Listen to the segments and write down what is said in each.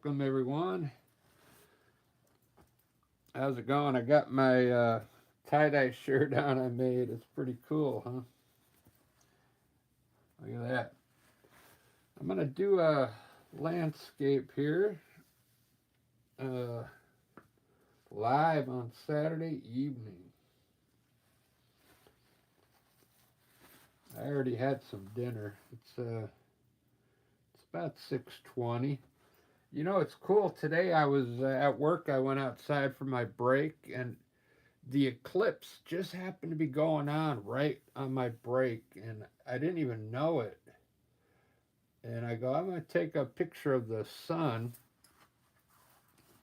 Welcome everyone. How's it going? I got my tie-dye shirt on I made. It's pretty cool, huh? Look at that. I'm going to do a landscape here uh, live on Saturday evening. I already had some dinner. It's about 6:20. You know, it's cool. Today I was at work. I went outside for my break, and the eclipse just happened to be going on right on my break, and I didn't even know it. And I go, I'm going to take a picture of the sun,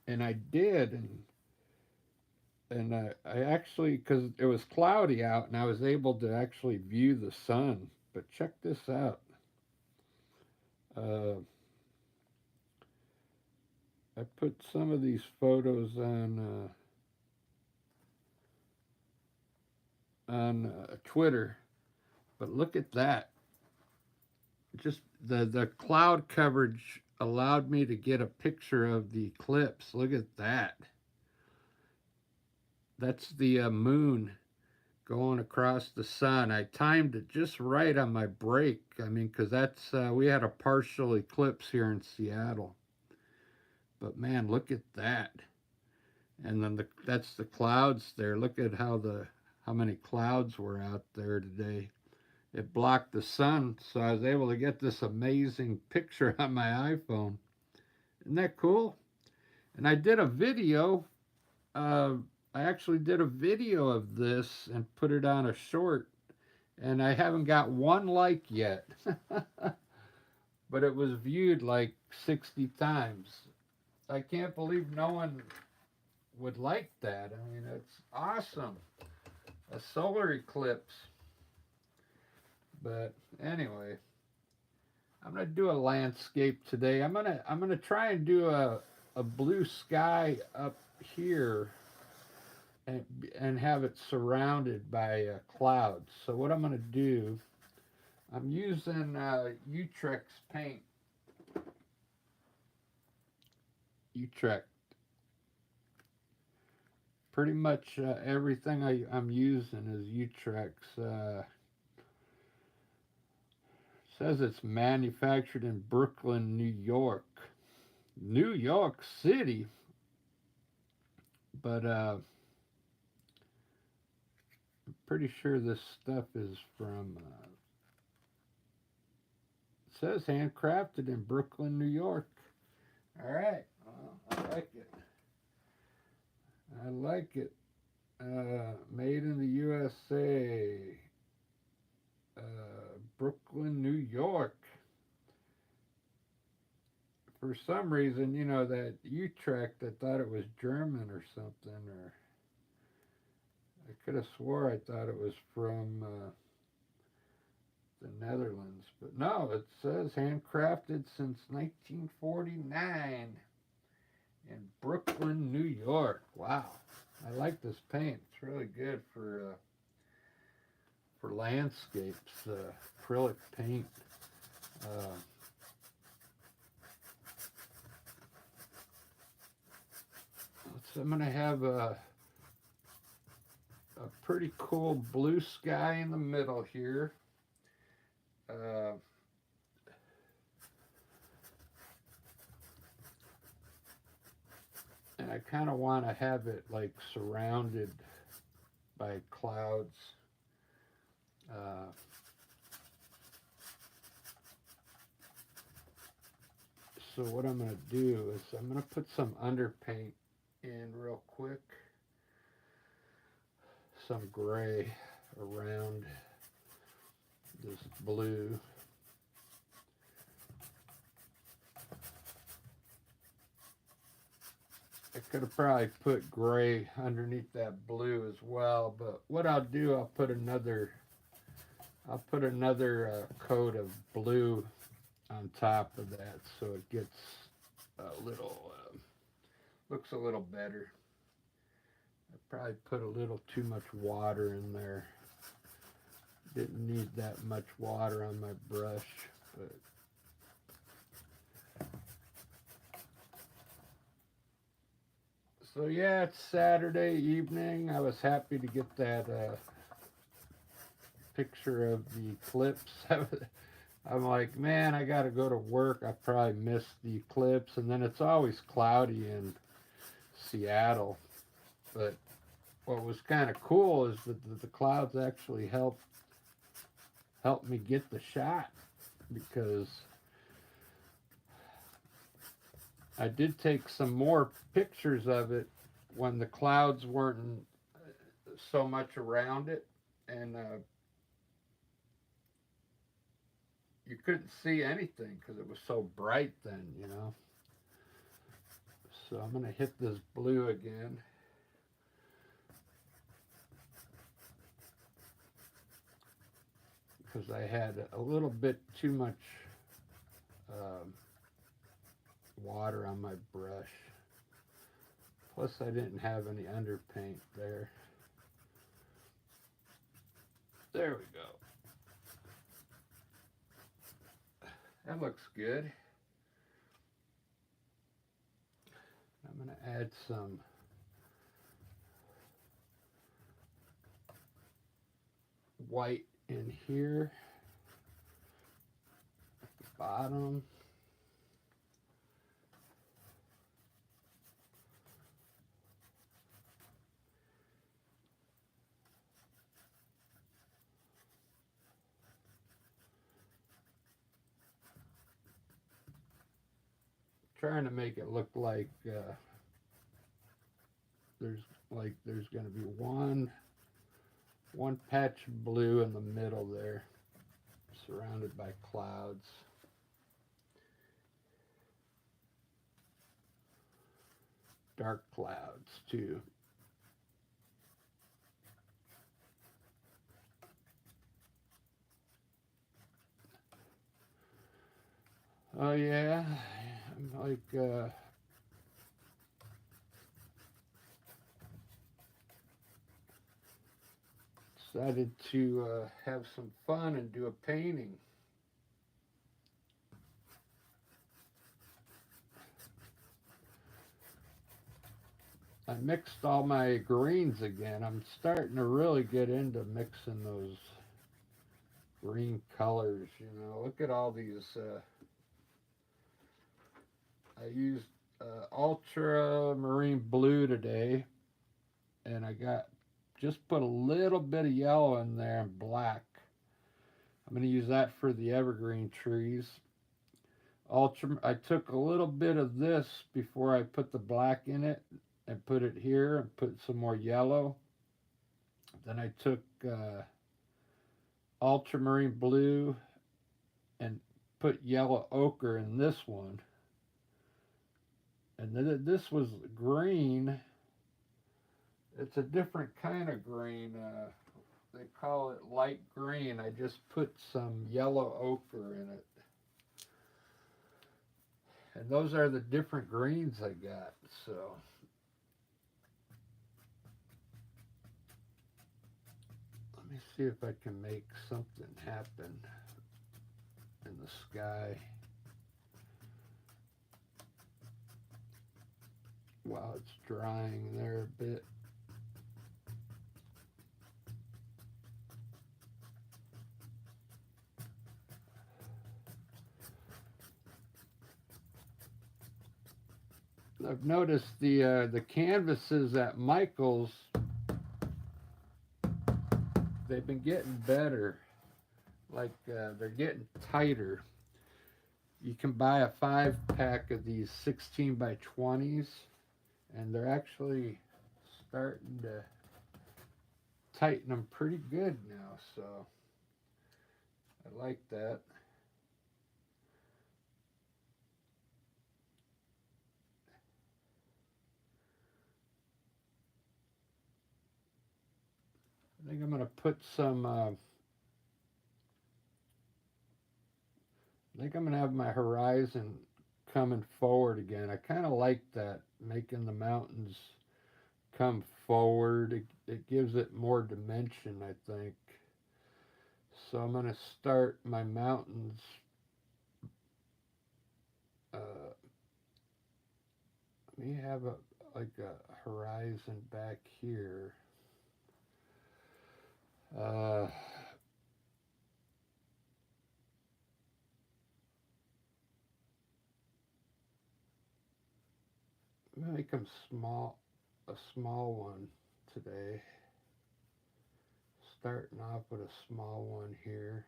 and I did, and I actually, because it was cloudy out, and I was able to actually view the sun. But check this out. Uh, I put some of these photos on Twitter, but look at that. Just the cloud coverage allowed me to get a picture of the eclipse. Look at that. That's the moon going across the sun. I timed it just right on my break. I mean, because we had a partial eclipse here in Seattle. But man, look at that. And then that's the clouds there. Look at how many clouds were out there today. It blocked the sun, so I was able to get this amazing picture on my iPhone. Isn't that cool? And I did a video. Uh, I actually did a video of this and put it on a short, and I haven't got one like yet. But it was viewed like 60 times. I can't believe no one would like that. I mean, it's awesome. A solar eclipse. But anyway, I'm gonna do a landscape today. I'm gonna try and do a blue sky up here and have it surrounded by clouds. So what I'm gonna do, I'm using Utrecht's paint. Utrecht. Pretty much everything I'm using is Utrecht's. Says it's manufactured in Brooklyn, New York. New York City. But I'm pretty sure this stuff is from. It says handcrafted in Brooklyn, New York. All right. Well, I like it. I like it. Made in the USA. Brooklyn, New York. For some reason, you know, that Utrecht, I thought it was German or something, or I could have swore I thought it was from the Netherlands. But no, it says handcrafted since 1949 in Brooklyn, New York. Wow. I like this paint. It's really good for landscapes, acrylic paint. Uh, so I'm going to have a pretty cool blue sky in the middle here. And I kind of want to have it like surrounded by clouds. So what I'm going to do is I'm going to put some underpaint in real quick. Some gray around this blue. I could have probably put gray underneath that blue as well, but what I'll do, I'll put another coat of blue on top of that, so it gets a little looks a little better. I probably put a little too much water in there. Didn't need that much water on my brush, but So yeah, it's Saturday evening. I was happy to get that picture of the eclipse. I'm like, man, I got to go to work. I probably missed the eclipse, and then it's always cloudy in Seattle. But what was kind of cool is that the clouds actually helped me get the shot, because I did take some more pictures of it when the clouds weren't so much around it, and you couldn't see anything because it was so bright then. So I'm going to hit this blue again. Because I had a little bit too much um, water on my brush. Plus I didn't have any underpaint there. There we go. That looks good. I'm going to add some white in here at the bottom. Trying to make it look like there's going to be one patch of blue in the middle there, surrounded by clouds. Dark clouds too. Oh yeah, I'm like decided to have some fun and do a painting. I mixed all my greens again. I'm starting to really get into mixing those green colors. Look at all these. I used ultramarine blue today, and I just put a little bit of yellow in there and black. I'm going to use that for the evergreen trees. I took a little bit of this before I put the black in it, and put it here and put some more yellow. Then I took ultramarine blue and put yellow ochre in this one. And then this was green. It's a different kind of green. They call it light green. I just put some yellow ochre in it. And those are the different greens I got. So let me see if I can make something happen in the sky while it's drying there a bit. I've noticed the canvases at Michael's, they've been getting better. Like they're getting tighter. You can buy a 5-pack of these 16 by 20s, and they're actually starting to tighten them pretty good now. So I like that. I think I'm going to put some. I think I'm going to have my horizon coming forward again. I kind of like that, making the mountains come forward. It gives it more dimension, I think. So I'm going to start my mountains. Let me have like a horizon back here. Uh, Make them small, a small one today. Starting off with a small one here.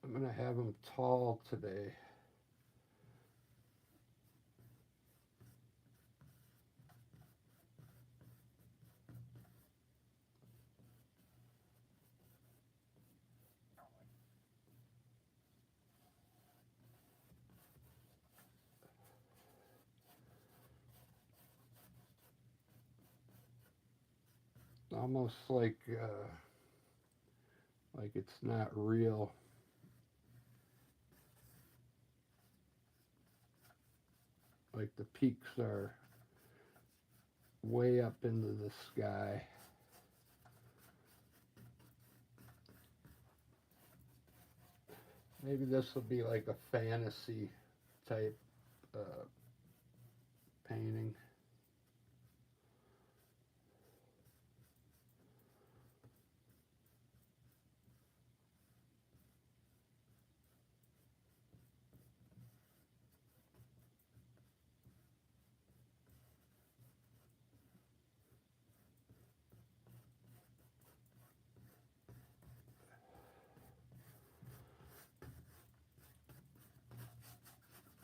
I'm going to have them tall today. Almost like it's not real. Like the peaks are way up into the sky. Maybe this will be like a fantasy type painting.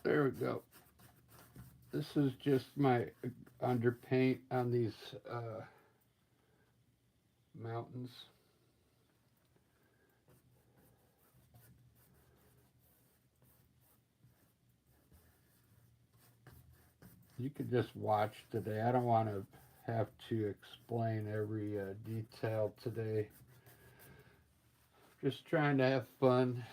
There we go. This is just my underpaint on these mountains. You could just watch today. I don't want to have to explain every detail today. Just trying to have fun.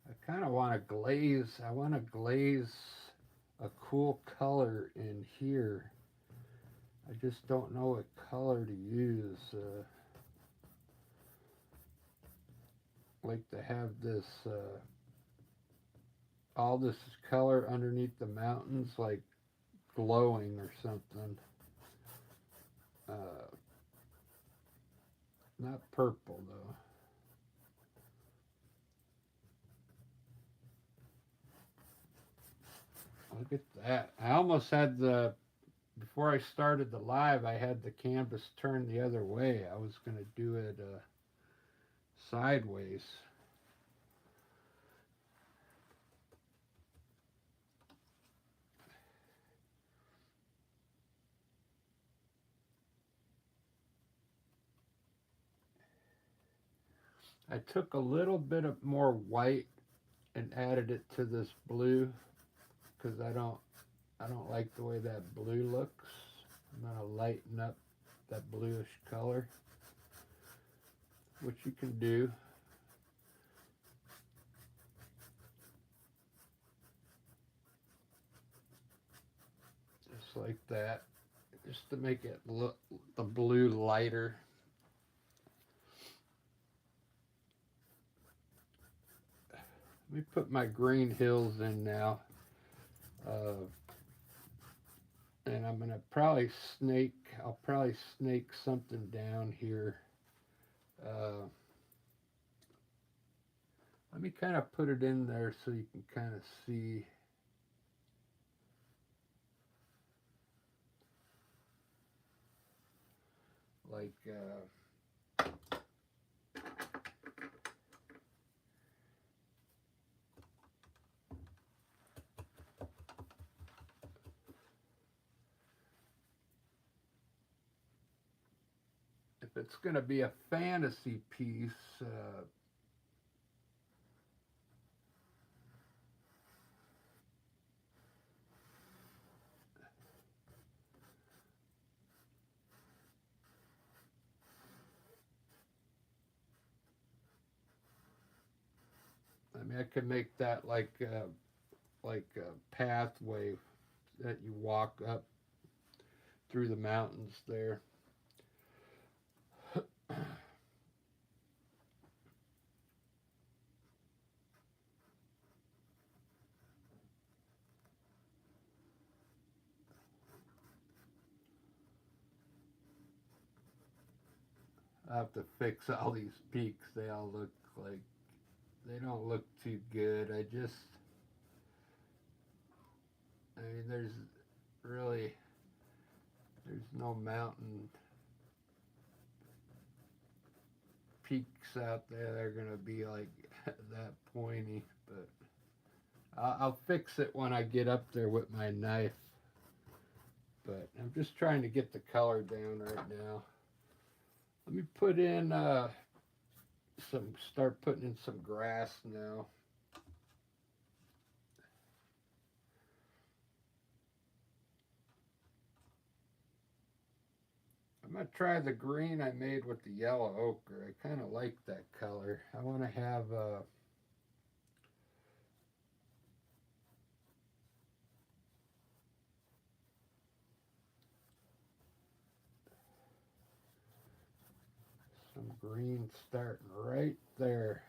I kind of want to glaze. I want to glaze a cool color in here. I just don't know what color to use. Like to have this all this color underneath the mountains, like glowing or something. Uh, Not purple though. Look at that. I almost had before I started the live, I had the canvas turned the other way. I was going to do it sideways. I took a little bit of more white and added it to this blue because I don't like the way that blue looks. I'm going to lighten up that bluish color, which you can do. Just like that, just to make it look the blue lighter. Let me put my green hills in now. And I'm gonna I'll probably snake something down here. Let me kind of put it in there so you can kind of see. Like, if it's going to be a fantasy piece, I mean, I could make that like a pathway that you walk up through the mountains there. I have to fix all these peaks. They all look like they don't look too good. I mean, really there's no mountain peaks out there that are gonna be like that pointy. But I'll fix it when I get up there with my knife. But I'm just trying to get the color down right now. Let me put in start putting in some grass now. I'm going to try the green I made with the yellow ochre. I kind of like that color. I want to have some green starting right there.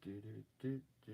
Do, do, do, do.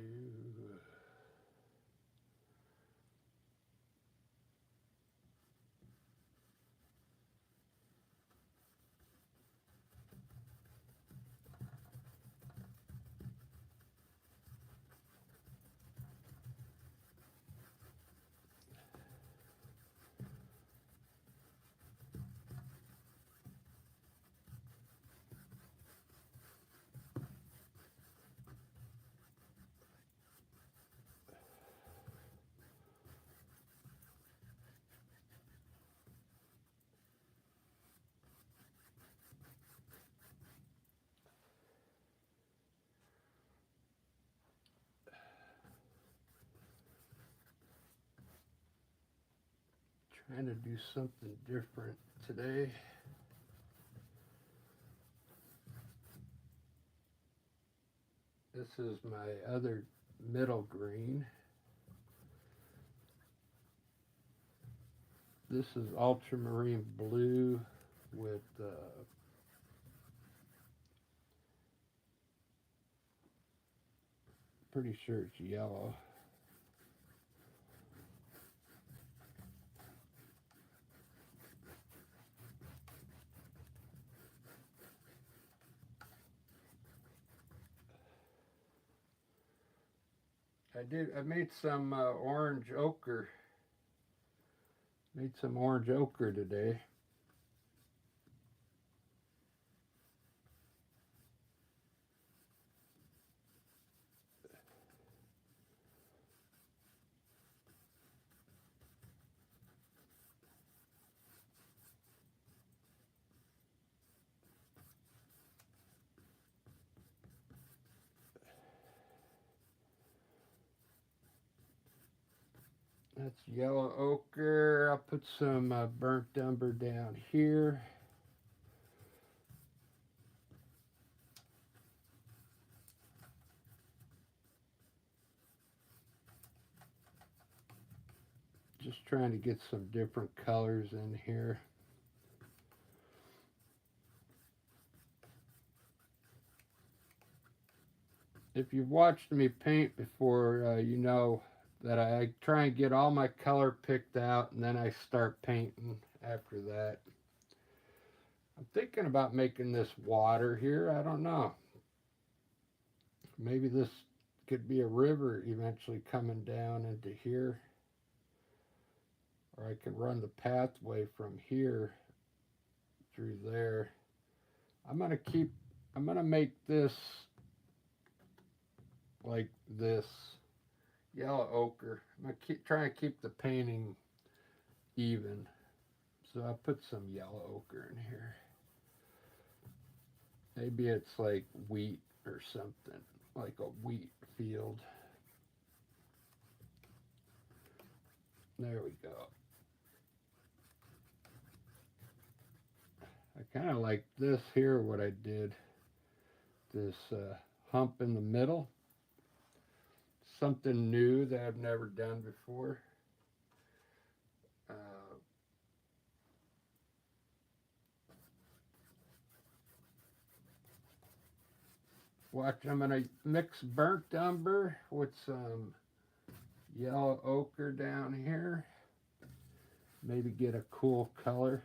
Trying to do something different today. This is my other middle green. This is ultramarine blue with pretty sure it's yellow. I made some orange ochre. Made some orange ochre today. That's yellow ochre. I'll put some burnt umber down here. Just trying to get some different colors in here. If you've watched me paint before, you know that I try and get all my color picked out and then I start painting after that. I'm thinking about making this water here. I don't know. Maybe this could be a river eventually coming down into here. Or I can run the pathway from here through there. I'm gonna make this like this yellow ochre. I'm gonna try and keep the painting even. So I put some yellow ochre in here. Maybe it's like wheat or something, like a wheat field. There we go. I kind of like this here, what I did. This hump in the middle. Something new that I've never done before. Watch, I'm going to mix burnt umber with some yellow ochre down here. Maybe get a cool color.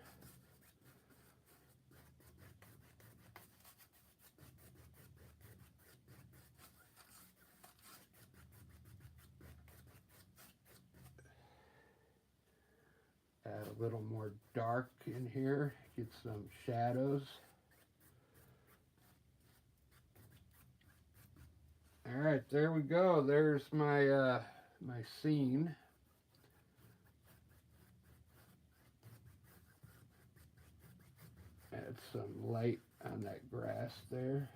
Add a little more dark in here. Get some shadows. All right, there we go. There's my my scene. Add some light on that grass there.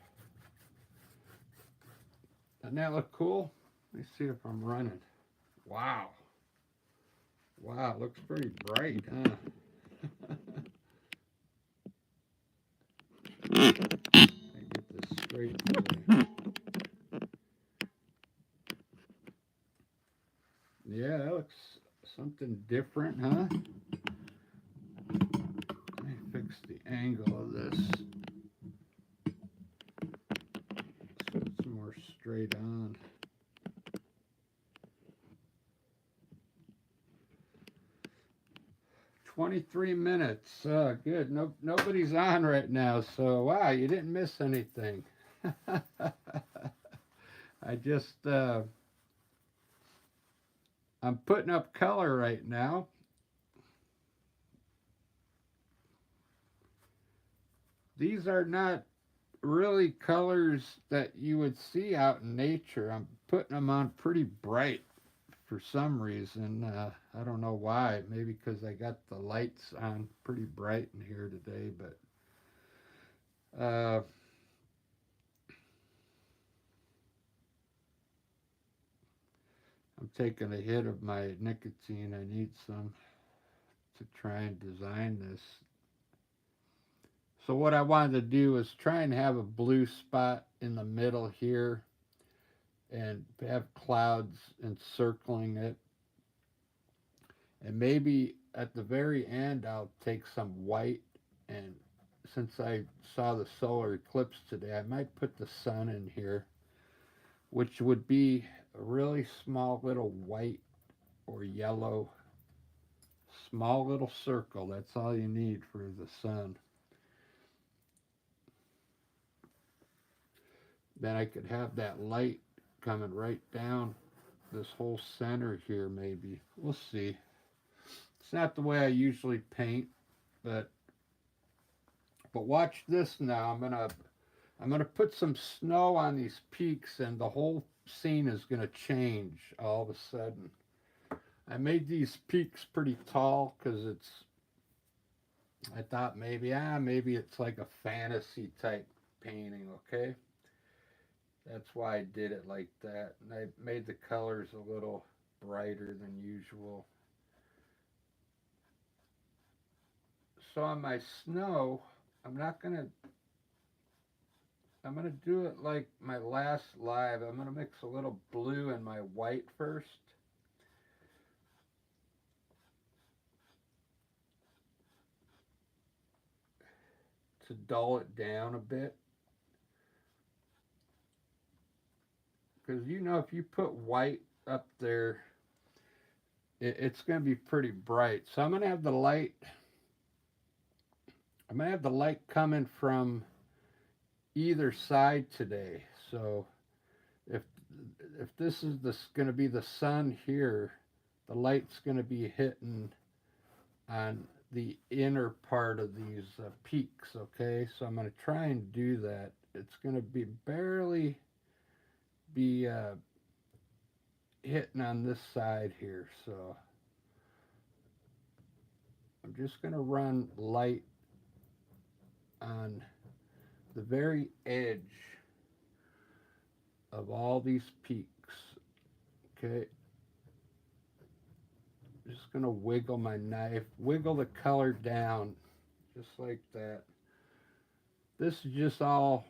Doesn't that look cool? Let me see if I'm running. Wow. Wow, it looks pretty bright, huh? I get this straight. Yeah, that looks something different, huh? Let me fix the angle of this so it's more straight on. $23. Good. Nobody's on right now, so wow, you didn't miss anything. I just I'm putting up color right now. These are not really colors that you would see out in nature. I'm putting them on pretty bright for some reason. I don't know why. Maybe because I got the lights on pretty bright in here today, but I'm taking a hit of my nicotine. I need some to try and design this. So what I wanted to do is try and have a blue spot in the middle here and have clouds encircling it. And maybe at the very end I'll take some white, and since I saw the solar eclipse today, I might put the sun in here, which would be a really small little white or yellow, small little circle. That's all you need for the sun. Then I could have that light coming right down this whole center here maybe. We'll see. It's not the way I usually paint, but watch this now. I'm gonna put some snow on these peaks, and the whole scene is gonna change all of a sudden. I made these peaks pretty tall because I thought maybe it's like a fantasy type painting, okay? That's why I did it like that. And I made the colors a little brighter than usual. So on my snow, I'm not gonna I'm gonna do it like my last live. I'm gonna mix a little blue in my white first. To dull it down a bit. Because if you put white up there, it's going to be pretty bright. So I'm going to have the light coming from either side today. So if this is going to be the sun here, the light's going to be hitting on the inner part of these peaks, okay? So I'm going to try and do that. It's going to be barely be hitting on this side here. So I'm just going to run light on the very edge of all these peaks. Okay. Just going to wiggle my knife, wiggle the color down just like that. This is just all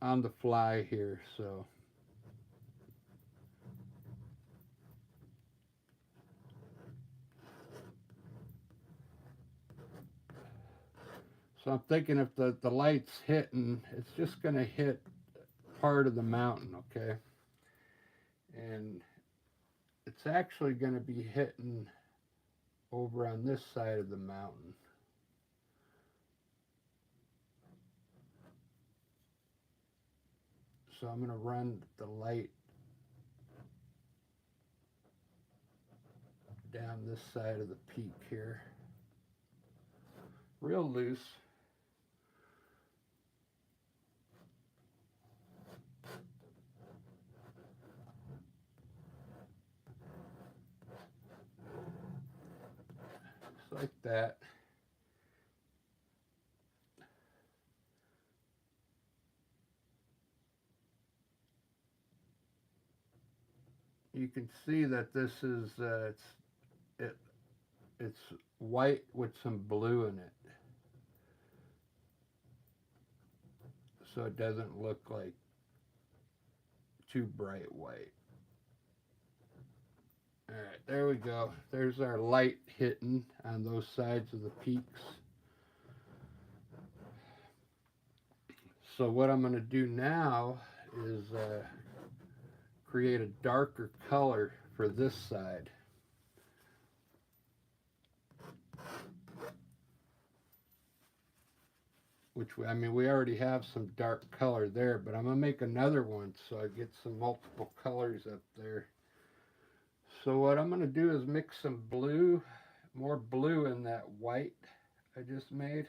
on the fly here, so I'm thinking if the light's hitting, it's just going to hit part of the mountain, okay? And it's actually going to be hitting over on this side of the mountain. So I'm going to run the light down this side of the peak here. Real loose. Just like that. You can see that this is it's white with some blue in it, so it doesn't look like too bright white. All right, there we go. There's our light hitting on those sides of the peaks. So what I'm going to do now is create a darker color for this side. We already have some dark color there, but I'm going to make another one so I get some multiple colors up there. So what I'm going to do is mix some blue, more blue in that white I just made.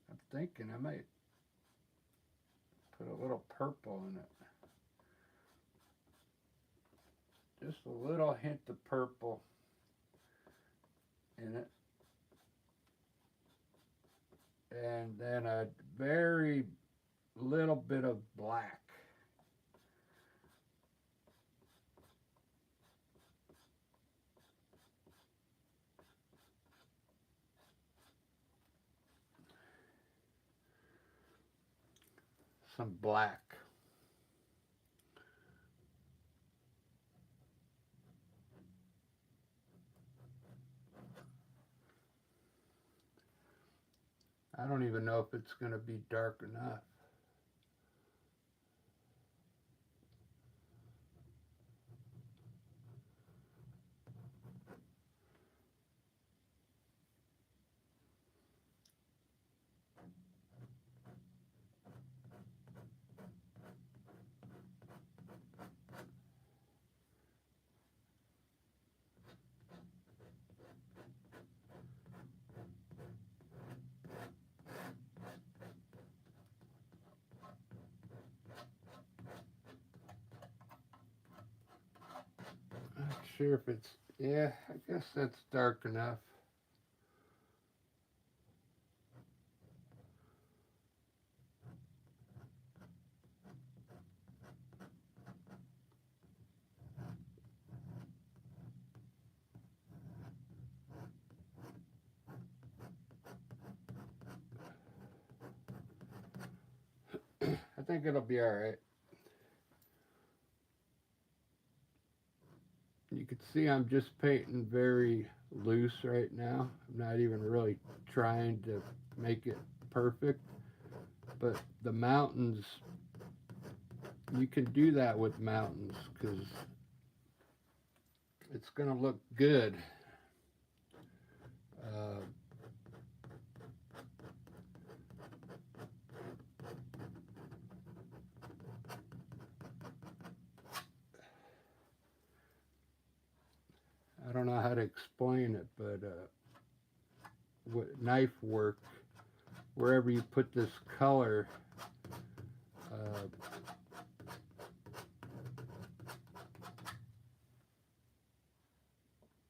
I'm thinking I might put a little purple in it. Just a little hint of purple in it. And then a very little bit of black. Some black. I don't even know if it's going to be dark enough. sure if it's, yeah, I guess that's dark enough. I think it'll be all right. You can see I'm just painting very loose right now. I'm not even really trying to make it perfect. But the mountains, you can do that with mountains because it's going to look good. Uh, I don't know how to explain it, but knife work, wherever you put this color, uh,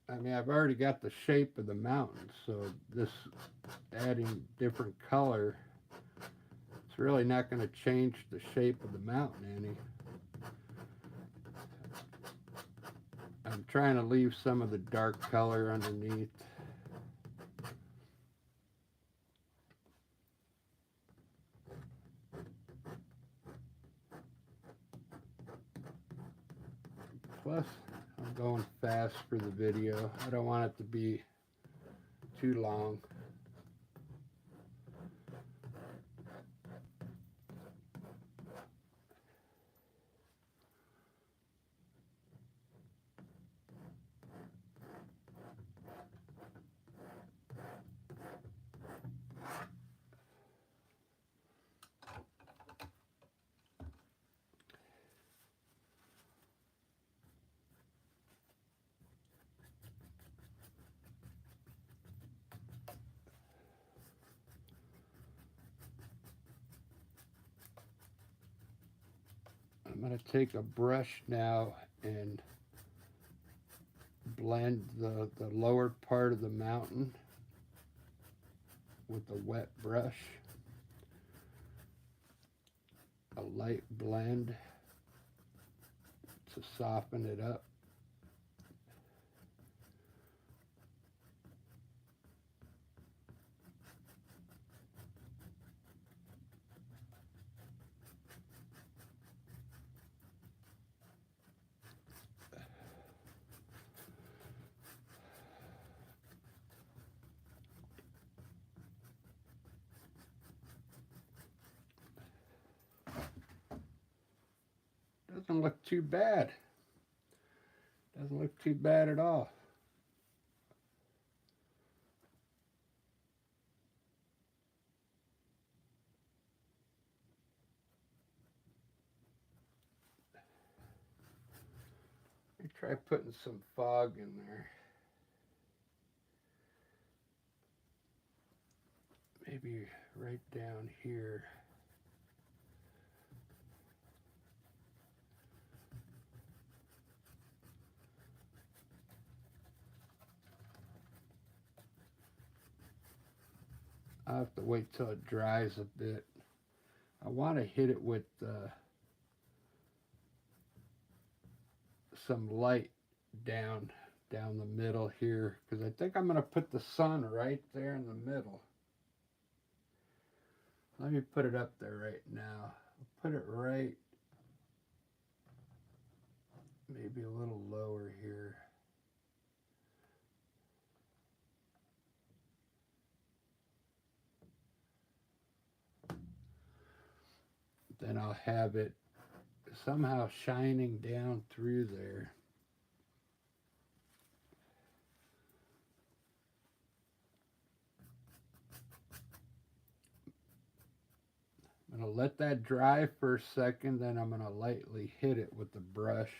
I mean, I've already got the shape of the mountain, so this adding different color, it's really not going to change the shape of the mountain any. I'm trying to leave some of the dark color underneath. Plus, I'm going fast for the video. I don't want it to be too long. I'm going to take a brush now and blend the lower part of the mountain with a wet brush. A light blend to soften it up. Doesn't look too bad. Doesn't look too bad at all. Let me try putting some fog in there. Maybe right down here. I'll have to wait till it dries a bit. I want to hit it with some light down the middle here because I think I'm going to put the sun right there in the middle. Let me put it up there right now. I'll put it right, maybe a little lower here. Then I'll have it somehow shining down through there. I'm going to let that dry for a second, then I'm going to lightly hit it with the brush.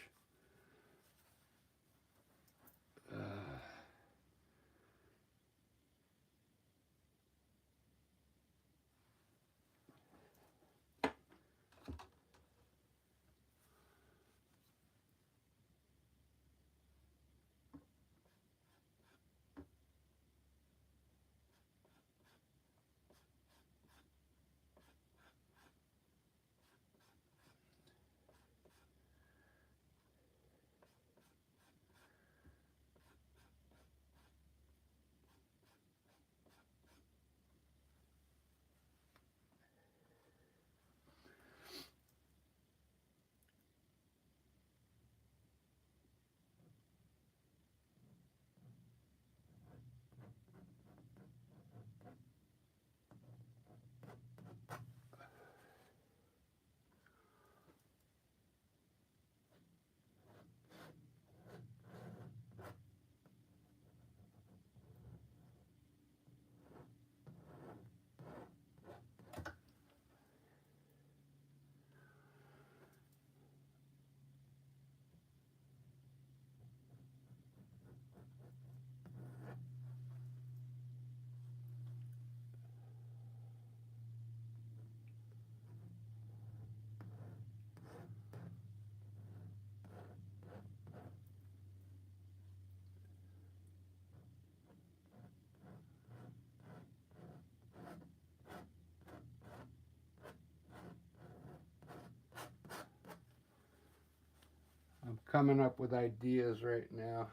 I'm coming up with ideas right now.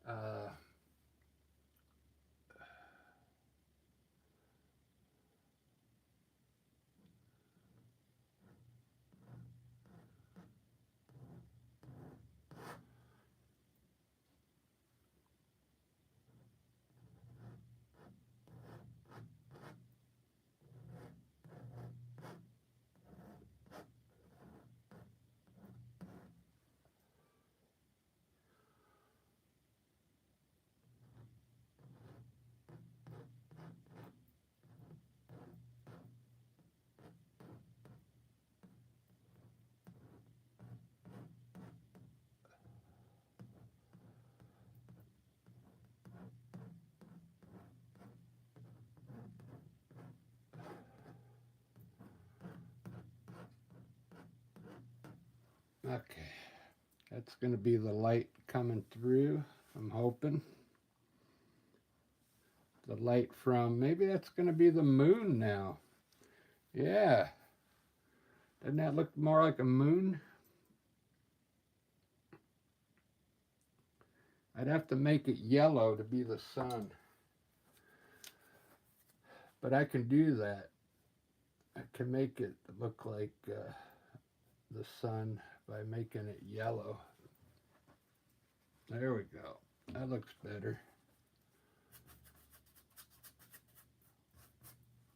Uh, okay, that's going to be the light coming through. I'm hoping. The light from, maybe that's going to be the moon now. Yeah. Doesn't that look more like a moon? I'd have to make it yellow to be the sun. But I can do that. I can make it look like the sun by making it yellow. There we go. That looks better.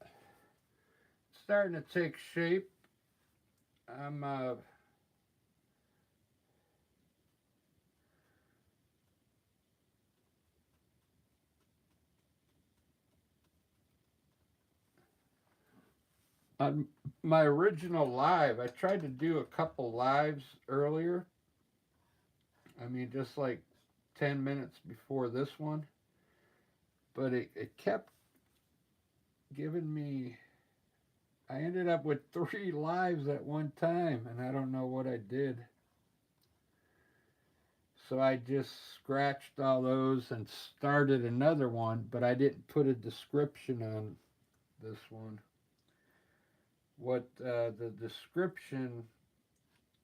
It's starting to take shape. I'm on my original live. I tried to do a couple lives earlier. I mean, just like 10 minutes before this one. But it kept giving me, I ended up with 3 lives at one time, and I don't know what I did. So I just scratched all those and started another one, but I didn't put a description on this one. What the description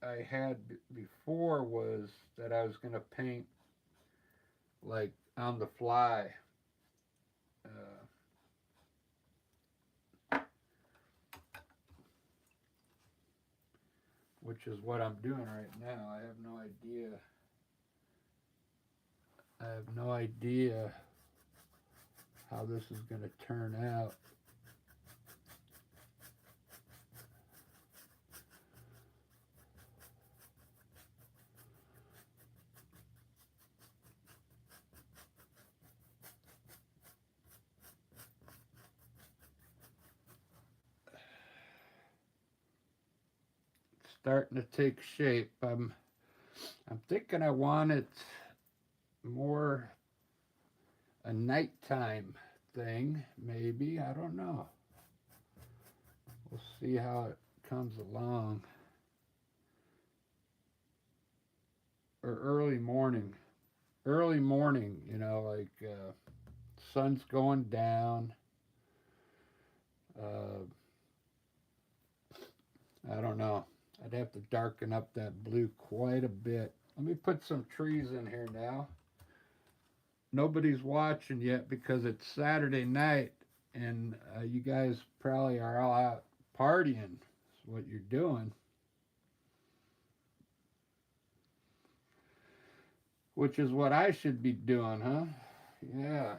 I had before was that I was going to paint like on the fly. Which is what I'm doing right now. I have no idea. I have no idea how this is going to turn out. It's starting to take shape. I'm thinking I want it more a nighttime thing, maybe. I don't know. We'll see how it comes along. Or early morning. Early morning, you know, like sun's going down. Uh, I don't know. I'd have to darken up that blue quite a bit. Let me put some trees in here now. Nobody's watching yet because it's Saturday night and you guys probably are all out partying. That's what you're doing. Which is what I should be doing, huh? Yeah.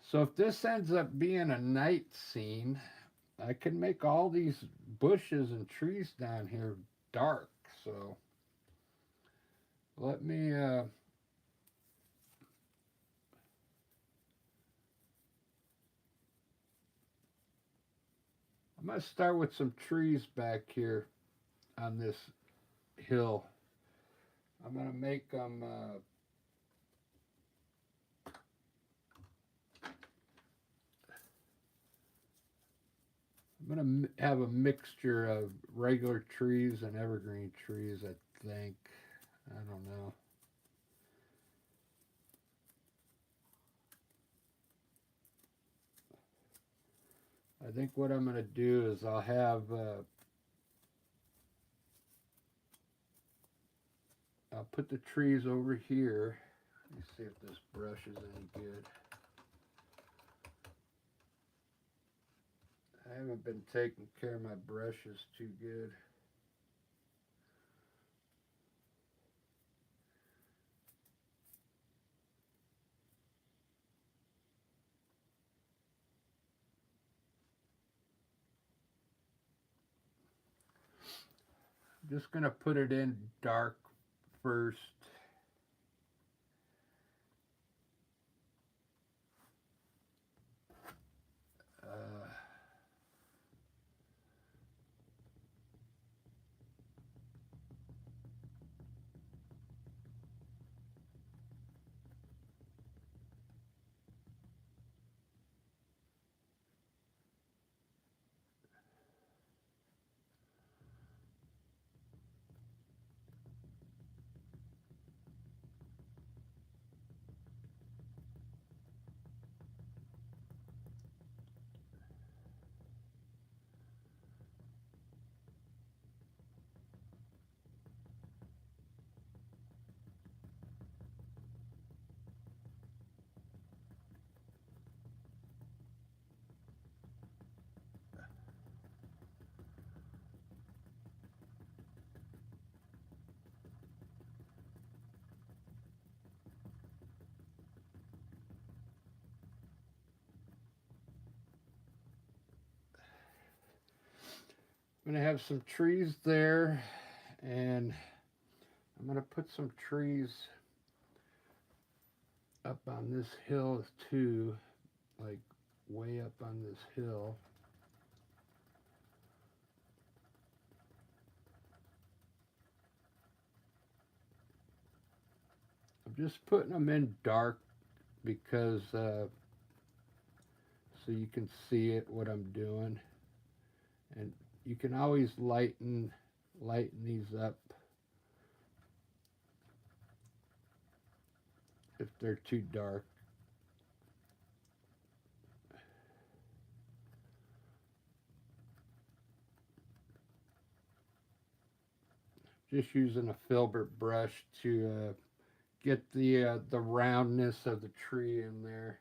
So if this ends up being a night scene, I can make all these bushes and trees down here dark. So let me I'm going to start with some trees back here on this hill. I'm going to make them I'm going to have a mixture of regular trees and evergreen trees, I think. I don't know. I think what I'm going to do is I'll have I'll put the trees over here. Let me see if this brush is any good. I haven't been taking care of my brushes too good. I'm just going to put it in dark first. I'm going to have some trees there, and I'm going to put some trees up on this hill too, like way up on this hill. I'm just putting them in dark because so you can see it what I'm doing, and you can always lighten these up if they're too dark. Just using a filbert brush to get the roundness of the tree in there.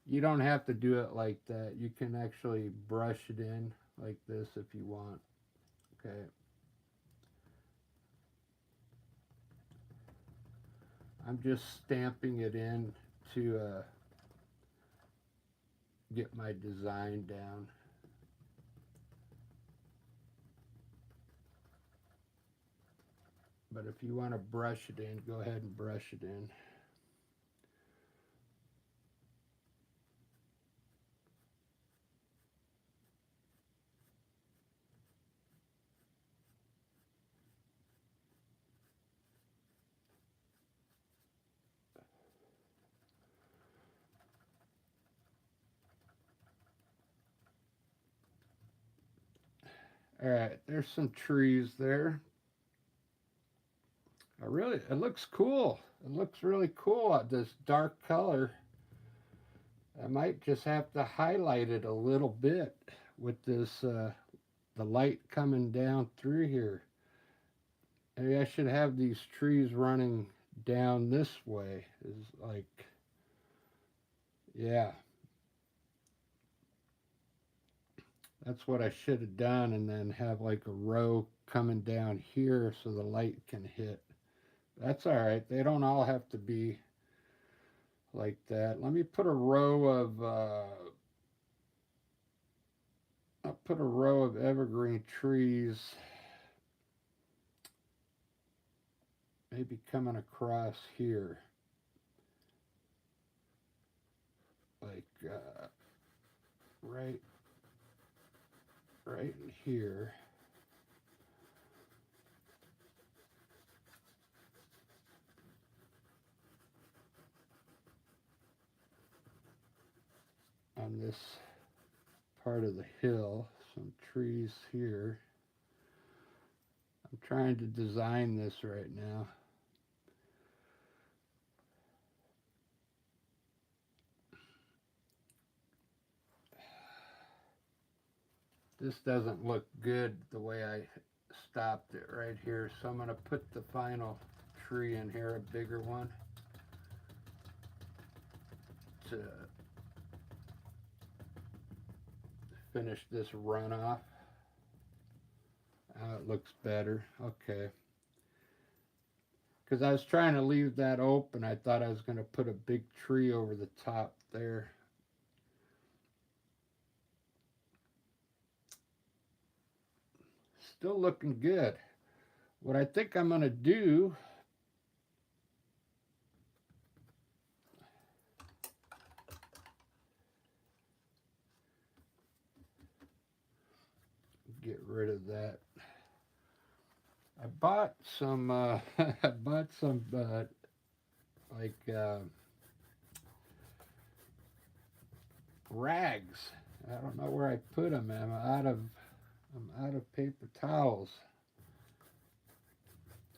You don't have to do it like that. You can actually brush it in like this if you want. Okay. I'm just stamping it in to get my design down. But if you want to brush it in, go ahead and brush it in. All right, there's some trees there. It looks cool. It looks really cool, this dark color. I might just have to highlight it a little bit with this, the light coming down through here. Maybe I should have these trees running down this way. Is like, yeah, that's what I should have done, and then have like a row coming down here so the light can hit. That's all right. They don't all have to be like that. Let me put a row of I'll put a row of evergreen trees maybe coming across here, like right in here. On this part of the hill, some trees here. I'm trying to design this right now. This doesn't look good the way I stopped it right here, so I'm going to put the final tree in here, a bigger one, to finish this runoff. It looks better. Okay. Because I was trying to leave that open. I thought I was going to put a big tree over the top there. Still looking good. What I think I'm going to do, get rid of that. I bought some I bought some like rags. I don't know where I put them. I'm out of paper towels.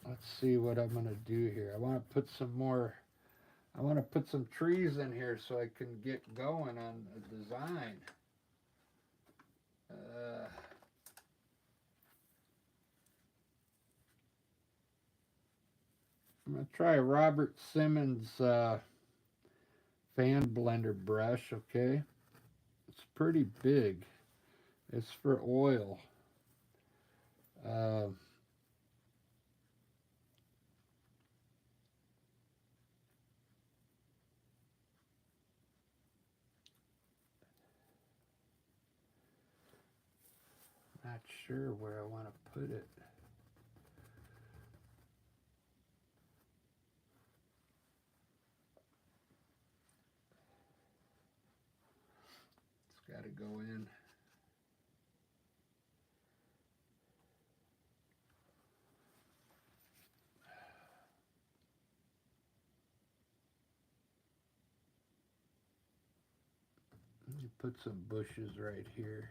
Let's see what I'm gonna do here. I want to put some more. I want to put some trees in here so I can get going on a design. I'm gonna try a Robert Simmons fan blender brush. Okay, it's pretty big. It's for oil. Uh, Not sure where I want to put it. It's got to go in. Let me put some bushes right here.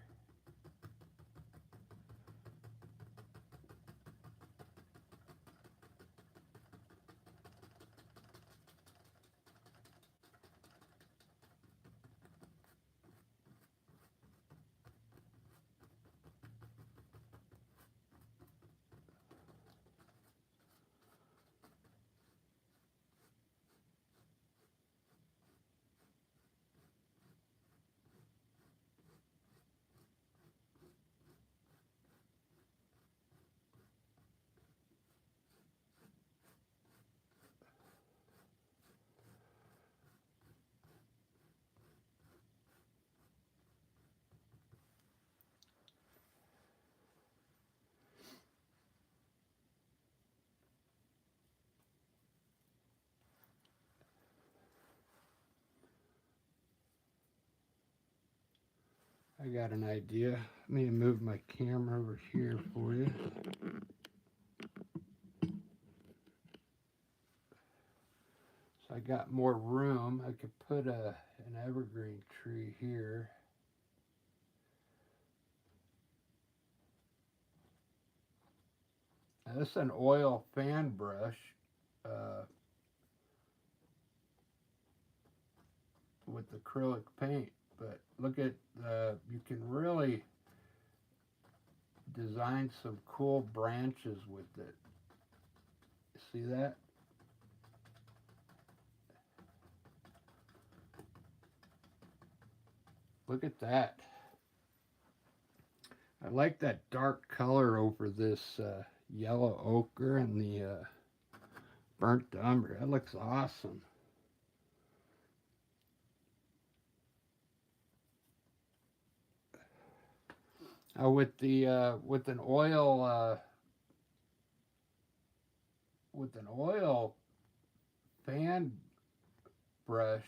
I got an idea. Let me move my camera over here for you. So I got more room. I could put an evergreen tree here. Now, this is an oil fan brush with acrylic paint, but look at you can really design some cool branches with it. See that? Look at that. I like that dark color over this yellow ochre and the burnt umber. That looks awesome. With the with an oil fan brush,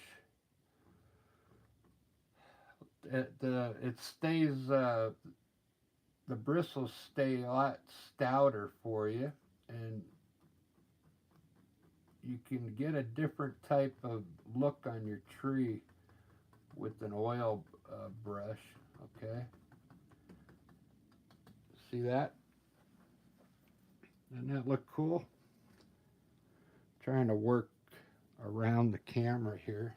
it stays the bristles stay a lot stouter for you, and you can get a different type of look on your tree with an oil brush. Okay, see that? Doesn't that look cool? Trying to work around the camera here.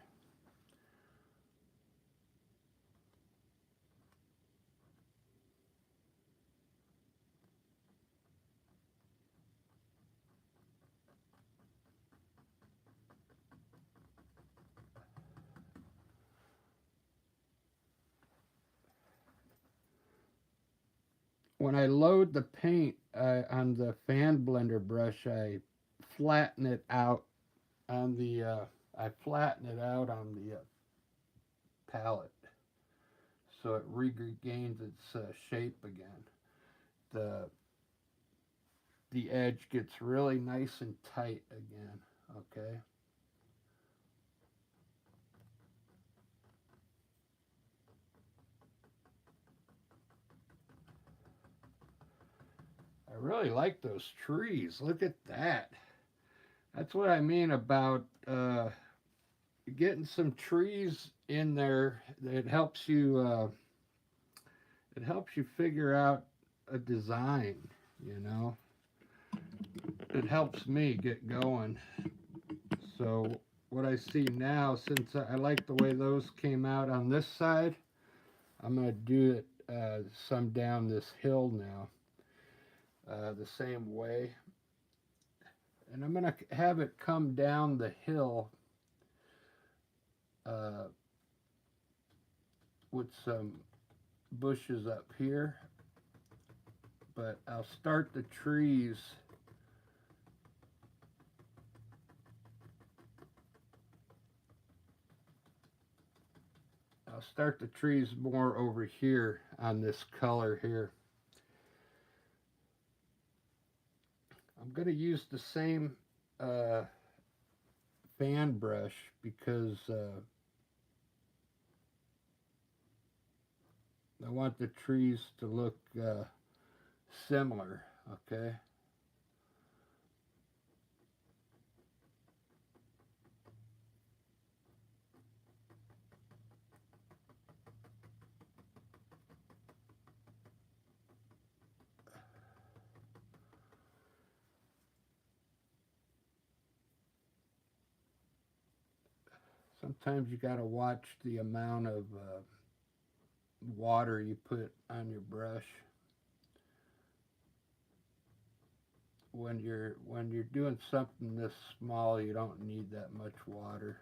when I load the paint on the fan blender brush, I flatten it out on the palette so it regains its shape again. The the edge gets really nice and tight again. Okay. I really like those trees. Look at that. That's what I mean about getting some trees in there. It helps you figure out a design. You know, it helps me get going. So what I see now, since I like the way those came out on this side, I'm gonna do it some down this hill now, the same way, and I'm gonna have it come down the hill uh, with some bushes up here, but I'll start the trees. I'll start the trees more over here on this color here. I'm going to use the same uh, fan brush because I want the trees to look similar, okay? Sometimes you got to watch the amount of water you put on your brush. When you're doing something this small, you don't need that much water.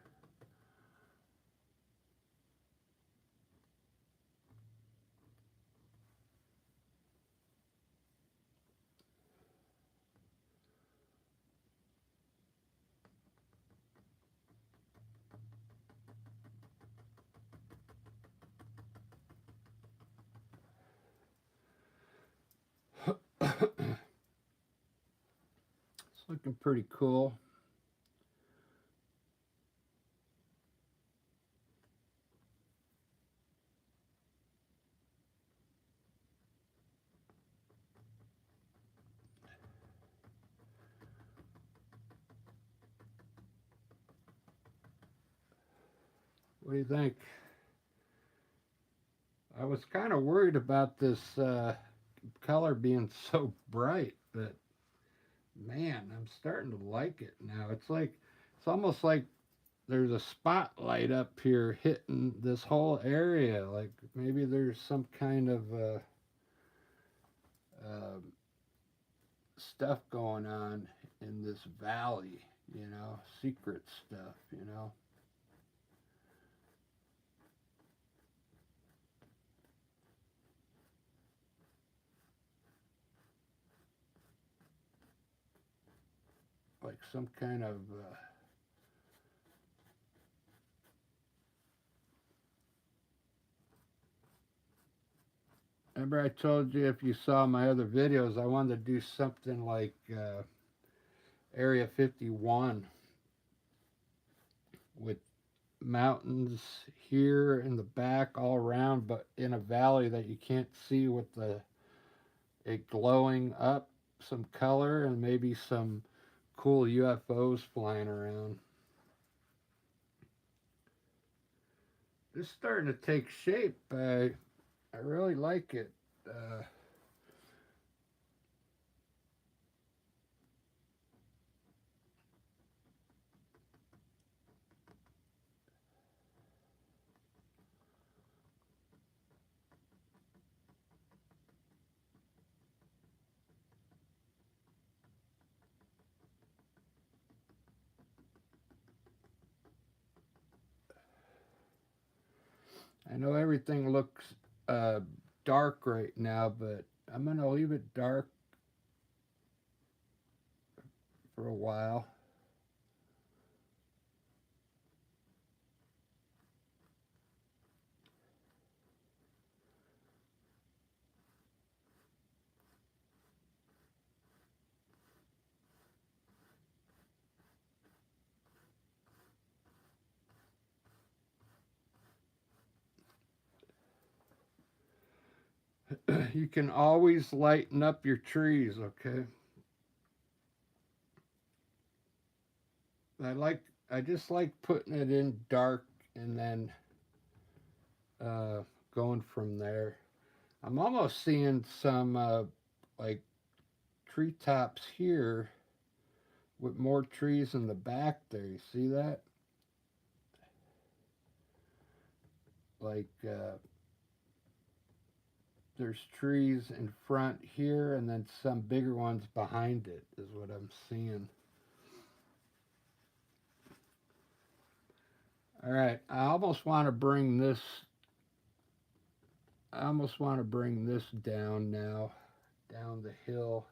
It's looking pretty cool. What do you think? I was kind of worried about this color being so bright, but man, I'm starting to like it now. It's almost like there's a spotlight up here hitting this whole area. Like maybe there's some kind of uh, stuff going on in this valley, secret stuff. Like some kind of remember I told you if you saw my other videos, I wanted to do something like Area 51 with mountains here in the back all around, but in a valley that you can't see with it glowing up some color and maybe some cool UFOs flying around. It's starting to take shape. I really like it. I know everything looks uh, dark right now, but I'm going to leave it dark for a while. You can always lighten up your trees, okay? I just like putting it in dark and then uh, going from there. I'm almost seeing some like treetops here with more trees in the back there. You see that? Like there's trees in front here and then some bigger ones behind it is what I'm seeing. All right, I almost want to bring this down now, down the hill.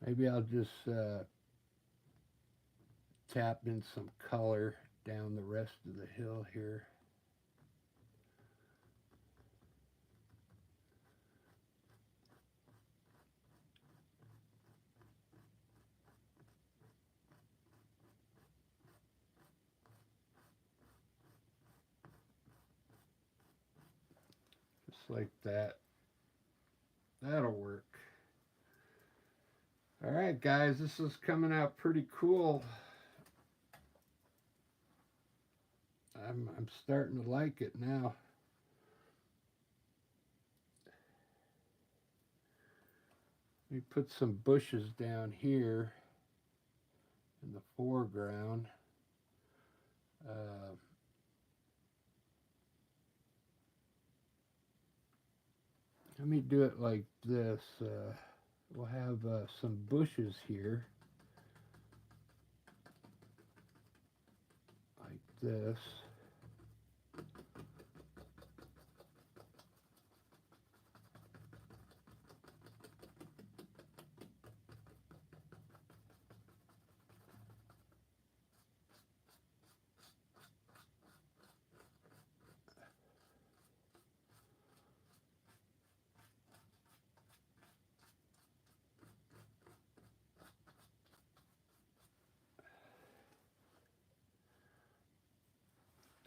Maybe I'll just tap in some color down the rest of the hill here. Just like that. That'll work. All right, guys, this is coming out pretty cool. I'm starting to like it now. Let me put some bushes down here in the foreground. Uh, Let me do it like this. We'll have some bushes here, like this.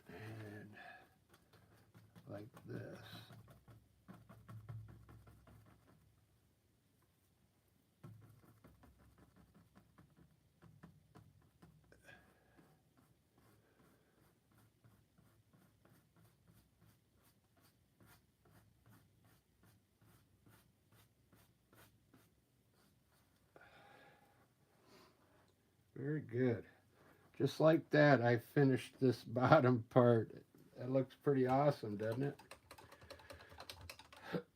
And like this. Very good. Just like that, I finished this bottom part. That looks pretty awesome, doesn't it?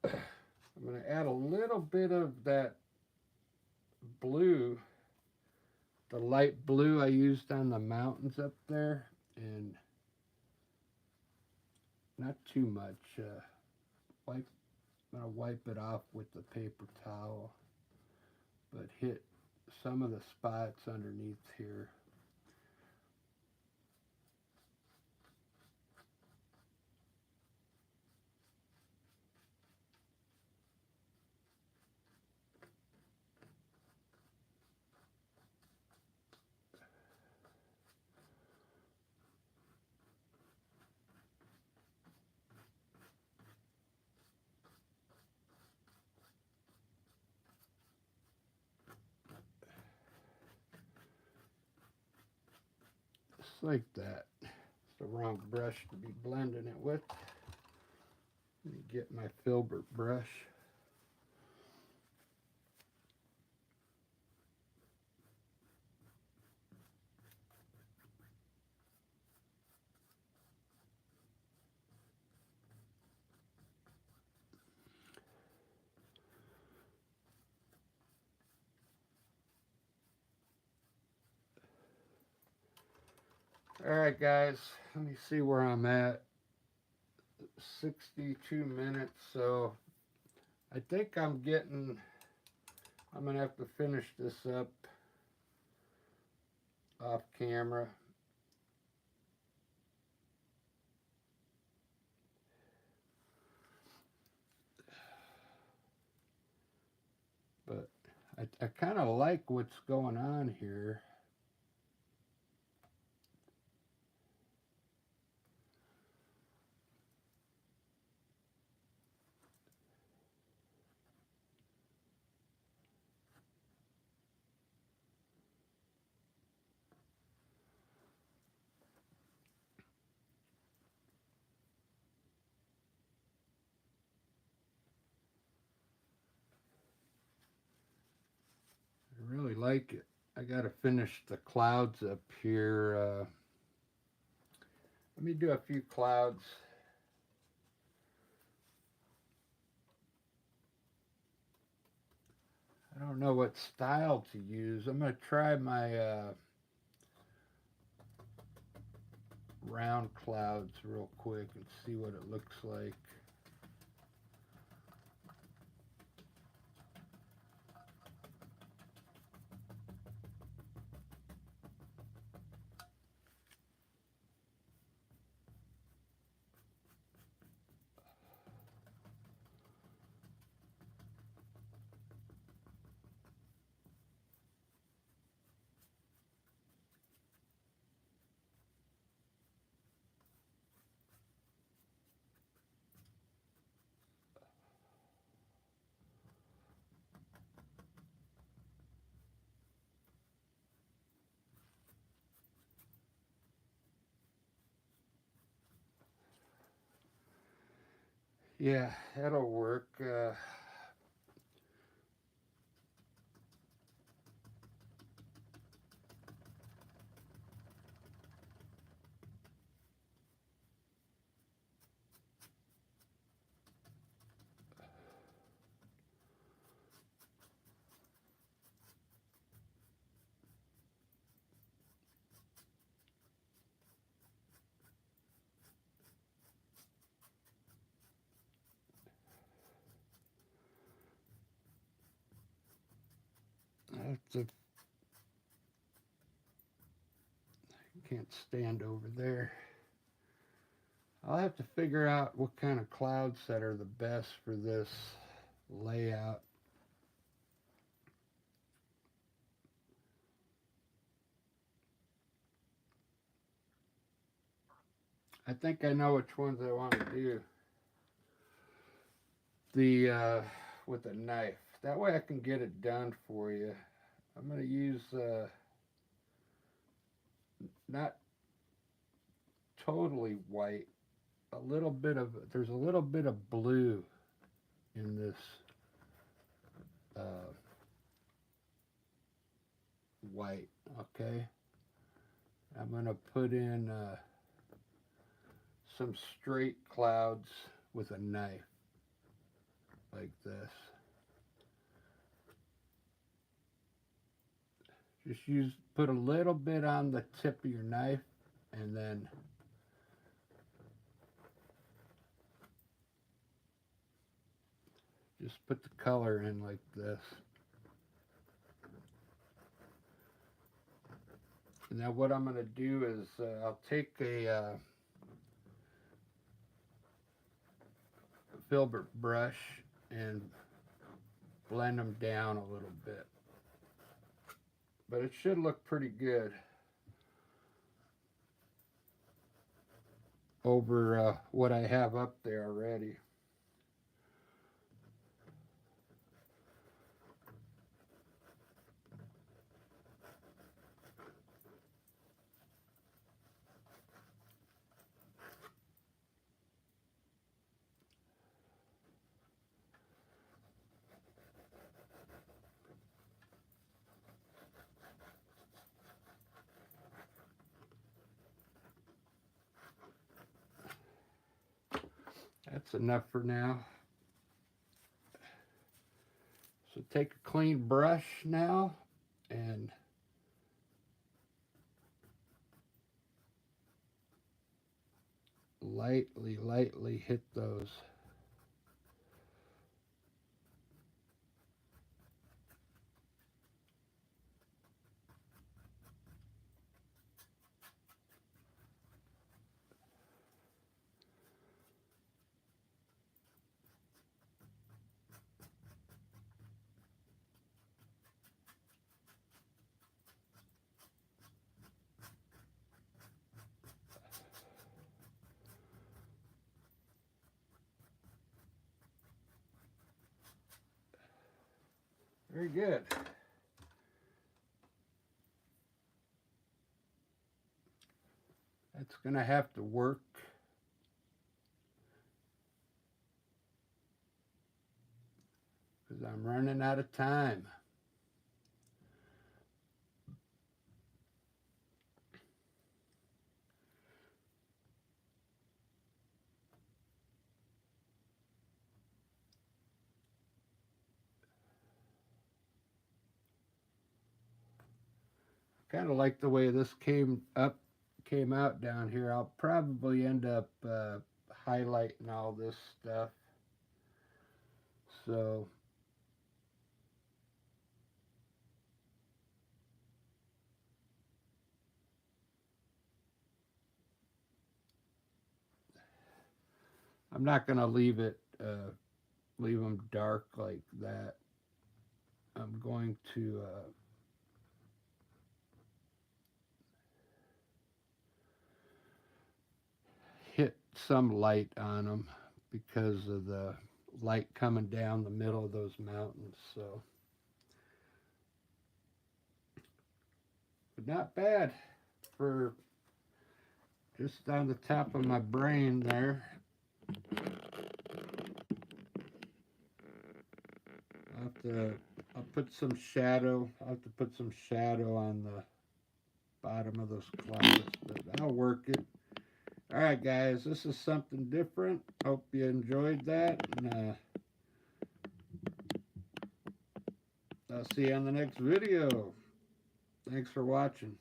I'm going to add a little bit of that blue, the light blue I used on the mountains up there, and not too much. I'm going to wipe it off with the paper towel, but hit some of the spots underneath here. Just like that. It's the wrong brush to be blending it with. Let me get my filbert brush. All right, guys, let me see where I'm at. 62 minutes, so I think I'm going to have to finish this up off camera. But I kind of like what's going on here. I really like it. I got to finish the clouds up here. Let me do a few clouds. I don't know what style to use. I'm going to try my round clouds real quick and see what it looks like. Yeah, that'll work. Can't stand over there. I'll have to figure out what kind of clouds that are the best for this layout. I think I know which ones I want to do. The with a knife. That way I can get it done for you. I'm going to use not totally white. There's a little bit of blue in this uh, white. Okay. I'm going to put in some straight clouds with a knife like this. Put a little bit on the tip of your knife and then just put the color in like this. And now what I'm going to do is I'll take a filbert brush and blend them down a little bit. But it should look pretty good over what I have up there already. That's enough for now. So take a clean brush now and lightly hit those Very good. That's going to have to work. Because I'm running out of time. Kind of like the way this came out down here. I'll probably end up highlighting all this stuff. So I'm not going to leave them dark like that. I'm going to hit some light on them because of the light coming down the middle of those mountains. So, but not bad for just on the top of my brain there. I'll put some shadow. I'll have to put some shadow on the bottom of those clouds, but I'll work it. All right, guys, this is something different. Hope you enjoyed that, and I'll see you on the next video. Thanks for watching.